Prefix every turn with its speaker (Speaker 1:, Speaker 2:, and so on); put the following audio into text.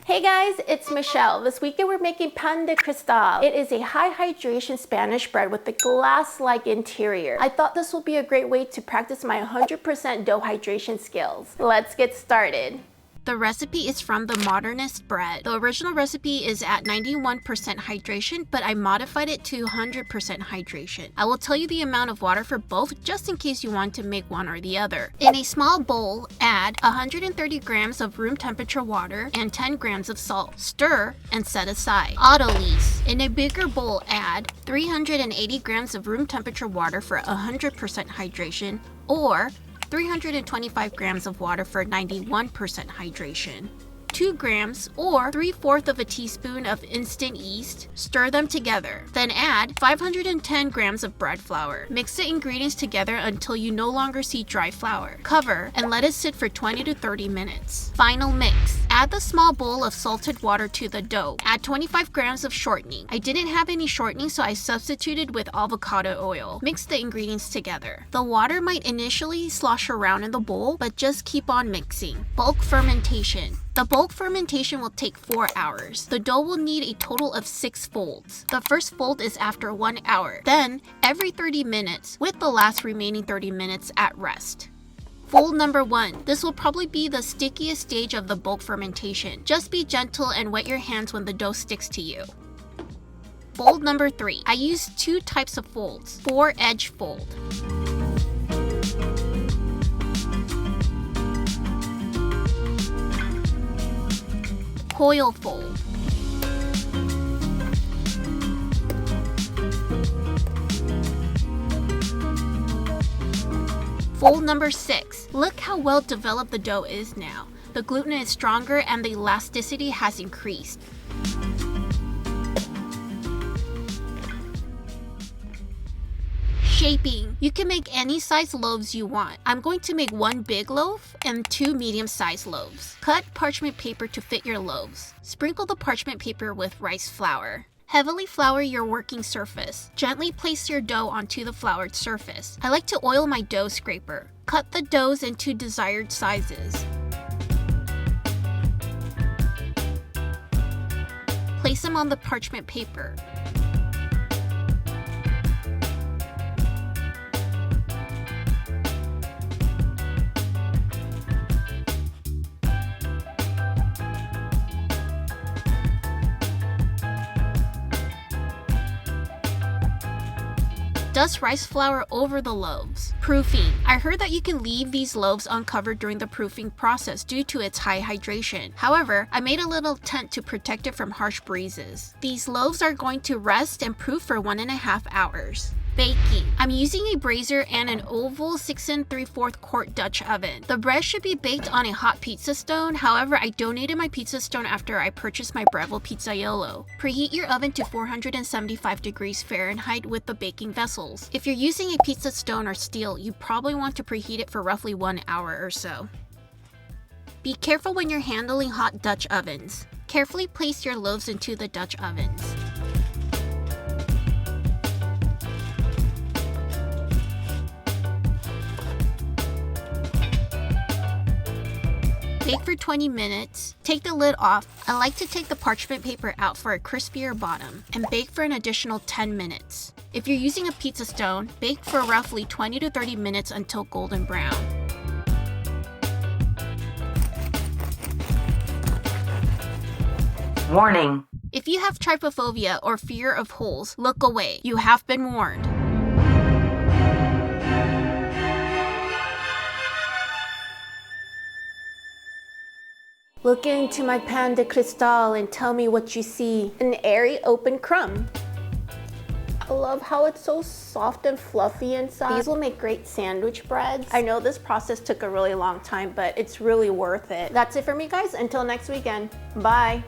Speaker 1: Hey guys, it's Michelle. This weekend we're making Pan De Cristal. It is a high hydration Spanish bread with a glass-like interior. I thought this would be a great way to practice my 100% dough hydration skills. Let's get started.
Speaker 2: The recipe is from the Modernist bread. The original recipe is at 91% hydration, but I modified it to 100% hydration. I will tell you the amount of water for both just in case you want to make one or the other. In a small bowl, add 130 grams of room temperature water and 10 grams of salt. Stir and set aside. Autolyse. In a bigger bowl, add 380 grams of room temperature water for 100% hydration, or 325 grams of water for 91% hydration. 2 grams or 3/4 of a teaspoon of instant yeast. Stir them together. Then add 510 grams of bread flour. Mix the ingredients together until you no longer see dry flour. Cover and let it sit for 20 to 30 minutes. Final mix. Add the small bowl of salted water to the dough. Add 25 grams of shortening. I didn't have any shortening, so I substituted with avocado oil. Mix the ingredients together. The water might initially slosh around in the bowl, but just keep on mixing. Bulk fermentation. The bulk fermentation will take 4 hours. The dough will need a total of 6 folds. The first fold is after 1 hour. Then, every 30 minutes, with the last remaining 30 minutes at rest. Fold number 1. This will probably be the stickiest stage of the bulk fermentation. Just be gentle and wet your hands when the dough sticks to you. Fold number 3. I use 2 types of folds. 4-edge fold. Coil fold. Fold number 6. Look how well developed the dough is now. The gluten is stronger and the elasticity has increased. Shaping. You can make any size loaves you want. I'm going to make 1 big loaf and 2 medium-sized loaves. Cut parchment paper to fit your loaves. Sprinkle the parchment paper with rice flour. Heavily flour your working surface. Gently place your dough onto the floured surface. I like to oil my dough scraper. Cut the doughs into desired sizes. Place them on the parchment paper. Dust rice flour over the loaves. Proofing. I heard that you can leave these loaves uncovered during the proofing process due to its high hydration. However, I made a little tent to protect it from harsh breezes. These loaves are going to rest and proof for 1.5 hours. Baking. I'm using a brazier and an oval 6 3/4 quart Dutch oven. The bread should be baked on a hot pizza stone. However, I donated my pizza stone after I purchased my Breville Pizzaiolo. Preheat your oven to 475 degrees Fahrenheit with the baking vessels. If you're using a pizza stone or steel, you probably want to preheat it for roughly 1 hour or so. Be careful when you're handling hot Dutch ovens. Carefully place your loaves into the Dutch ovens. Bake for 20 minutes. Take the lid off. I like to take the parchment paper out for a crispier bottom and bake for an additional 10 minutes. If you're using a pizza stone, bake for roughly 20 to 30 minutes until golden brown.
Speaker 3: Warning.
Speaker 2: If you have trypophobia or fear of holes, look away. You have been warned.
Speaker 1: Look into my Pan De Cristal and tell me what you see. An airy open crumb. I love how it's so soft and fluffy inside. These will make great sandwich breads. I know this process took a really long time, but it's really worth it. That's it for me, guys. Until next weekend. Bye.